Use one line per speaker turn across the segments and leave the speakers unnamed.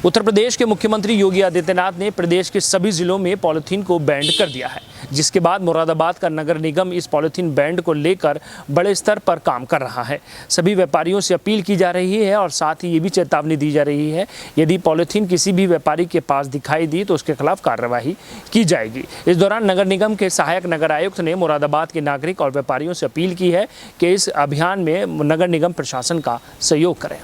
उत्तर प्रदेश के मुख्यमंत्री योगी आदित्यनाथ ने प्रदेश के सभी जिलों में पॉलीथीन को बैंड कर दिया है, जिसके बाद मुरादाबाद का नगर निगम इस पॉलीथीन बैंड को लेकर बड़े स्तर पर काम कर रहा है। सभी व्यापारियों से अपील की जा रही है और साथ ही ये भी चेतावनी दी जा रही है, यदि पॉलीथीन किसी भी व्यापारी के पास दिखाई दी तो उसके खिलाफ कार्रवाई की जाएगी। इस दौरान नगर निगम के सहायक नगर आयुक्त ने मुरादाबाद के नागरिक और व्यापारियों से अपील की है कि इस अभियान में नगर निगम प्रशासन का सहयोग करें।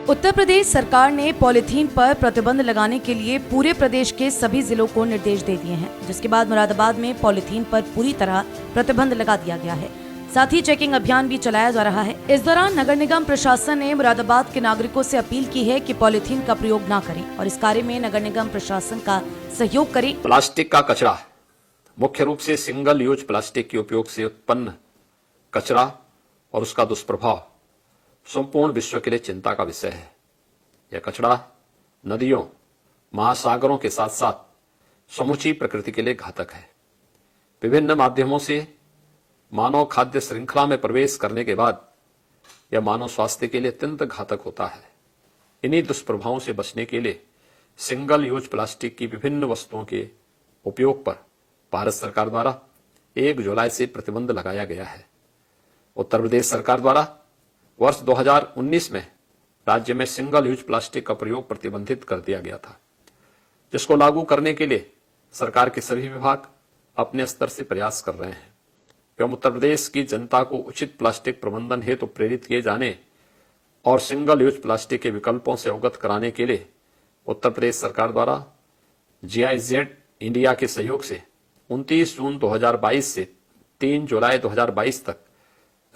उत्तर प्रदेश सरकार ने पॉलीथीन पर प्रतिबंध लगाने के लिए पूरे प्रदेश के सभी जिलों को निर्देश दे दिए हैं, जिसके बाद मुरादाबाद में पॉलीथीन पर पूरी तरह प्रतिबंध लगा दिया गया है। साथ ही चेकिंग अभियान भी चलाया जा रहा है। इस दौरान नगर निगम प्रशासन ने मुरादाबाद के नागरिकों से अपील की है कि पॉलीथीन का प्रयोग न करें और इस कार्य में नगर निगम प्रशासन का सहयोग करें।
प्लास्टिक का कचरा, मुख्य रूप से सिंगल यूज प्लास्टिक के उपयोग से उत्पन्न कचरा और उसका दुष्प्रभाव संपूर्ण विश्व के लिए चिंता का विषय है। यह कचरा नदियों, महासागरों के साथ साथ समूची प्रकृति के लिए घातक है। विभिन्न माध्यमों से मानव खाद्य श्रृंखला में प्रवेश करने के बाद यह मानव स्वास्थ्य के लिए अत्यंत घातक होता है। इन्हीं दुष्प्रभावों से बचने के लिए सिंगल यूज प्लास्टिक की विभिन्न वस्तुओं के उपयोग पर भारत सरकार द्वारा 1 जुलाई से प्रतिबंध लगाया गया है। उत्तर प्रदेश सरकार द्वारा वर्ष 2019 में राज्य में सिंगल यूज प्लास्टिक का प्रयोग प्रतिबंधित कर दिया गया था, जिसको लागू करने के लिए सरकार के सभी विभाग अपने स्तर से प्रयास कर रहे हैं एवं उत्तर प्रदेश की जनता को उचित प्लास्टिक प्रबंधन हेतु प्रेरित किए जाने और सिंगल यूज प्लास्टिक के विकल्पों से अवगत कराने के लिए उत्तर प्रदेश सरकार द्वारा GIZ इंडिया के सहयोग से 29 जून 2022 से 3 जुलाई 2022 तक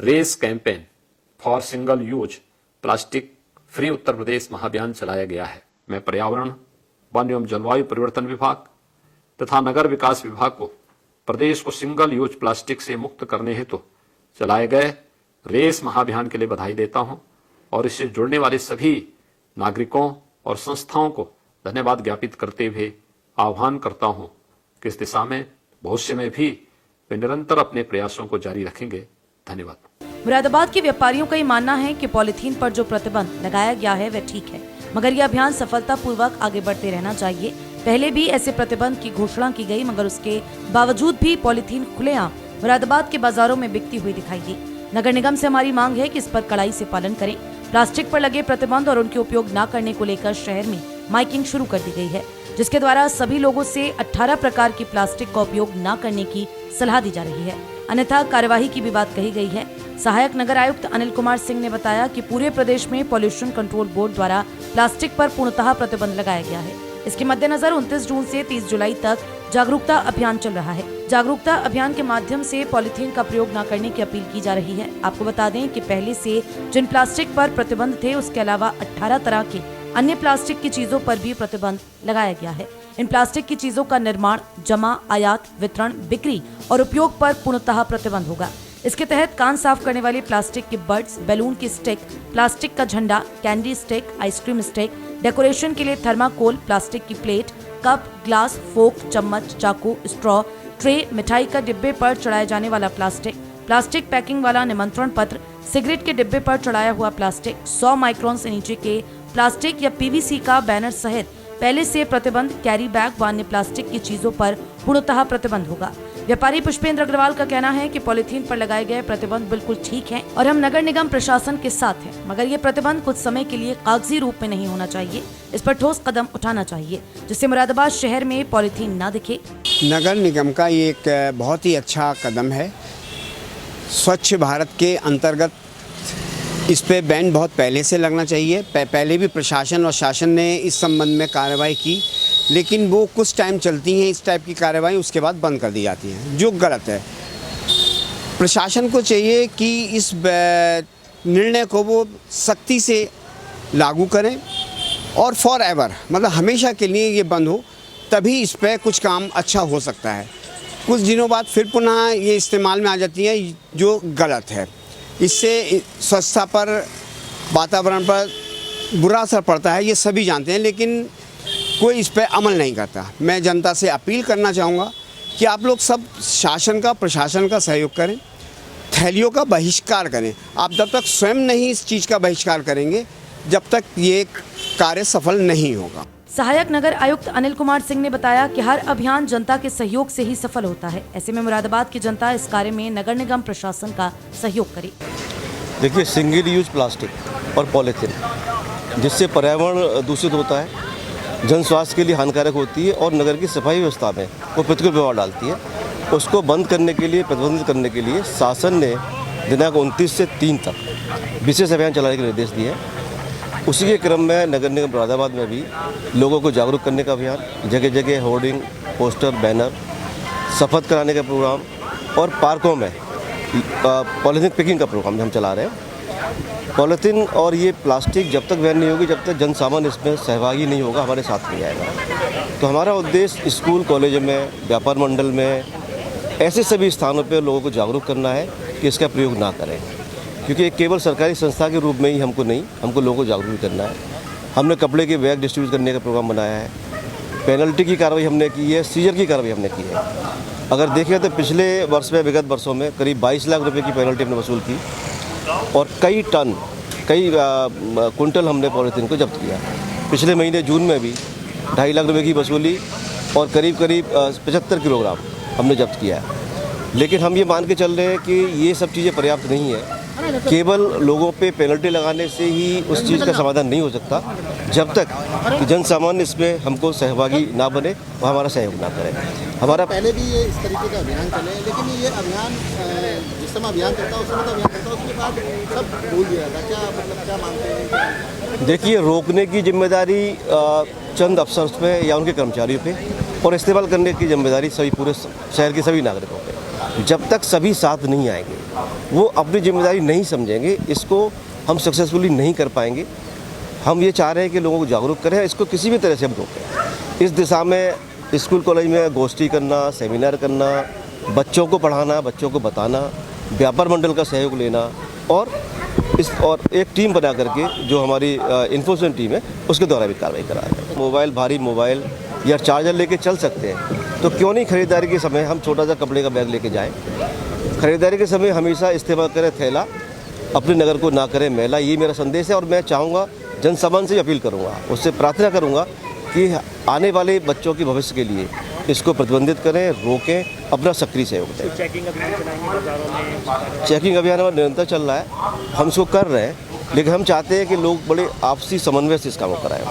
race campaign for single use plastic free Uttar Pradesh महाअभियान चलाया गया है। मैं पर्यावरण, वन एवं जलवायु परिवर्तन विभाग तथा नगर विकास विभाग को प्रदेश को सिंगल यूज प्लास्टिक से मुक्त करने हेतु चलाए गए रेस महाअभियान के लिए बधाई देता हूं और इससे जुड़ने वाले सभी नागरिकों और संस्थाओं को धन्यवाद ज्ञापित करते हुए आह्वान करता हूं कि इस दिशा में भविष्य में भी वे निरंतर अपने प्रयासों को जारी रखेंगे। धन्यवाद।
मुरादाबाद के व्यापारियों का ये मानना है कि पॉलीथीन पर जो प्रतिबंध लगाया गया है वह ठीक है, मगर यह अभियान सफलतापूर्वक आगे बढ़ते रहना चाहिए। पहले भी ऐसे प्रतिबंध की घोषणा की गई, मगर उसके बावजूद भी पॉलीथीन खुलेआम मुरादाबाद के बाजारों में बिकती हुई दिखाई दी। नगर निगम से हमारी मांग है कि इस पर कड़ाई से पालन करें। प्लास्टिक पर लगे प्रतिबंध और उनके उपयोग न करने को लेकर शहर में माइकिंग शुरू कर दी गई है, जिसके द्वारा सभी लोगों से 18 प्रकार की प्लास्टिक का उपयोग न करने की सलाह दी जा रही है, अन्यथा कार्यवाही की भी बात कही गई है। सहायक नगर आयुक्त अनिल कुमार सिंह ने बताया कि पूरे प्रदेश में पॉल्यूशन कंट्रोल बोर्ड द्वारा प्लास्टिक पर पूर्णतः प्रतिबंध लगाया गया है। इसके मद्देनजर 29 जून से 30 जुलाई तक जागरूकता अभियान चल रहा है। जागरूकता अभियान के माध्यम से पॉलीथीन का प्रयोग न करने की अपील की जा रही है। आपको बता दें कि पहले से जिन प्लास्टिक पर प्रतिबंध थे, उसके अलावा 18 तरह के अन्य प्लास्टिक की चीजों पर भी प्रतिबंध लगाया गया है। इन प्लास्टिक की चीजों का निर्माण, जमा, आयात, वितरण, बिक्री और उपयोग पर पूर्णतः प्रतिबंध होगा। इसके तहत कान साफ करने वाले प्लास्टिक के बड्स, बैलून की स्टिक, प्लास्टिक का झंडा, candy stick, ice cream stick, decoration के लिए थर्माकोल, प्लास्टिक की प्लेट, कप, ग्लास, फोक, चम्मच, चाकू, स्ट्रॉ, ट्रे, मिठाई का डिब्बे पर चढ़ाए जाने वाला प्लास्टिक, प्लास्टिक पैकिंग वाला निमंत्रण पत्र, सिगरेट के डिब्बे पर चढ़ाया हुआ प्लास्टिक, 100 माइक्रोन से नीचे के प्लास्टिक या PVC का बैनर सहित पहले से प्रतिबंध, कैरी बैग व अन्य प्लास्टिक की चीजों पर पूर्णतः प्रतिबंध होगा। व्यापारी पुष्पेंद्र अग्रवाल का कहना है कि पॉलीथीन पर लगाए गए प्रतिबंध बिल्कुल ठीक हैं और हम नगर निगम प्रशासन के साथ हैं, मगर ये प्रतिबंध कुछ समय के लिए कागजी रूप में नहीं होना चाहिए। इस पर ठोस कदम उठाना चाहिए, जिससे मुरादाबाद शहर में पॉलीथीन न दिखे।
नगर निगम का ये एक बहुत ही अच्छा कदम है। स्वच्छ भारत के अंतर्गत इस पे बैन बहुत पहले से लगना चाहिए। पहले भी प्रशासन और शासन ने इस संबंध में कार्रवाई की, लेकिन वो कुछ टाइम चलती हैं इस टाइप की कार्रवाई, उसके बाद बंद कर दी जाती हैं, जो गलत है। प्रशासन को चाहिए कि इस निर्णय को वो सख्ती से लागू करें और फॉर एवर, मतलब हमेशा के लिए ये बंद हो, तभी इस पर कुछ काम अच्छा हो सकता है। कुछ दिनों बाद फिर पुनः ये इस्तेमाल में आ जाती है, जो गलत है। इससे स्वच्छता पर, वातावरण पर बुरा असर पड़ता है, ये सभी जानते हैं, लेकिन कोई इस पर अमल नहीं करता। मैं जनता से अपील करना चाहूँगा कि आप लोग सब शासन का, प्रशासन का सहयोग करें। थैलियों का बहिष्कार करें। आप जब तक स्वयं नहीं इस चीज़ का बहिष्कार करेंगे, जब तक ये कार्य सफल नहीं होगा।
सहायक नगर आयुक्त अनिल कुमार सिंह ने बताया कि हर अभियान जनता के सहयोग से ही सफल होता है। ऐसे में मुरादाबाद की जनता इस कार्य में नगर निगम प्रशासन का सहयोग करे।
देखिए, सिंगल यूज प्लास्टिक और पॉलीथीन जिससे पर्यावरण दूषित होता है, जन स्वास्थ्य के लिए हानिकारक होती है और नगर की सफाई व्यवस्था में वो प्रतिकूल प्रभाव डालती है। उसको बंद करने के लिए, प्रतिबंधित करने के लिए शासन ने दिनांक 29 से 3 तक विशेष अभियान चलाने के निर्देश दिए हैं। उसी के क्रम में नगर निगम मुरादाबाद में भी लोगों को जागरूक करने का अभियान, जगह जगह होर्डिंग, पोस्टर, बैनर, शपथ कराने का प्रोग्राम और पार्कों में पॉलीथीन पिकिंग का प्रोग्राम हम चला रहे हैं। पॉलीथीन और ये प्लास्टिक जब तक बैन नहीं होगी, जब तक जन सामान्य इसमें सहभागी नहीं होगा, हमारे साथ नहीं आएगा। तो हमारा उद्देश्य स्कूल, कॉलेज में, व्यापार मंडल में, ऐसे सभी स्थानों पर लोगों को जागरूक करना है कि इसका प्रयोग ना करें, क्योंकि एक केवल सरकारी संस्था के रूप में ही हमको लोगों को जागरूक करना है। हमने कपड़े के बैग डिस्ट्रीब्यूट करने का प्रोग्राम बनाया है, पेनल्टी की कार्रवाई हमने की है, सीजर की कार्रवाई हमने की है। अगर देखें तो पिछले वर्ष में, विगत वर्षों में करीब 22 लाख रुपए की पेनल्टी हमने वसूल की और कई कुंटल हमने पॉलीथीन को जब्त किया। पिछले महीने जून में भी 2.5 लाख रुपए की वसूली और करीब 75 किलोग्राम हमने जब्त किया है। लेकिन हम ये मान के चल रहे हैं कि ये सब चीज़ें पर्याप्त नहीं है। केवल लोगों पे पेनल्टी लगाने से ही उस चीज़ का समाधान नहीं हो सकता, जब तक कि जन सामान्य इसमें हमको सहभागी ना बने, वह हमारा सहयोग ना करे। हमारा
पहले भी ये इस तरीके का अभियान चले, लेकिन ये अभियान जिस समय अभियान चलता है उस समय तो अभियान चलता है, उसके बाद सब भूल गया था। क्या मानते हैं?
देखिए, रोकने की जिम्मेदारी चंद अफसर पे या उनके कर्मचारियों पे और इस्तेमाल करने की जिम्मेदारी सभी पूरे शहर के सभी नागरिकों पे। जब तक सभी साथ नहीं आएंगे, वो अपनी जिम्मेदारी नहीं समझेंगे, इसको हम सक्सेसफुली नहीं कर पाएंगे। हम ये चाह रहे हैं कि लोगों को जागरूक करें, इसको किसी भी तरह से हम रोकें। इस दिशा में स्कूल कॉलेज में गोष्ठी करना, सेमिनार करना, बच्चों को पढ़ाना, बच्चों को बताना, व्यापार मंडल का सहयोग लेना और एक टीम बना करके जो हमारी इन्फोर्समेंट टीम है उसके द्वारा भी कार्रवाई करा रहे हैं। भारी मोबाइल या चार्जर लेके चल सकते हैं, तो क्यों नहीं खरीदारी के समय हम छोटा सा कपड़े का बैग लेके जाएं। खरीदारी के समय हमेशा इस्तेमाल करें थैला, अपने नगर को ना करें मैला। ये मेरा संदेश है और मैं चाहूँगा, जन सामान्य से अपील करूँगा, उससे प्रार्थना करूँगा कि आने वाले बच्चों के भविष्य के लिए इसको प्रतिबंधित करें, रोकें, अपना सक्रिय सहयोग दें।
चेकिंग अभियान चलाएंगे बाजारों में?
चेकिंग अभियान हमारा निरंतर चल रहा है, हम इसको कर रहे हैं, लेकिन हम चाहते हैं कि लोग बड़े आपसी समन्वय से इस काम को कराएं।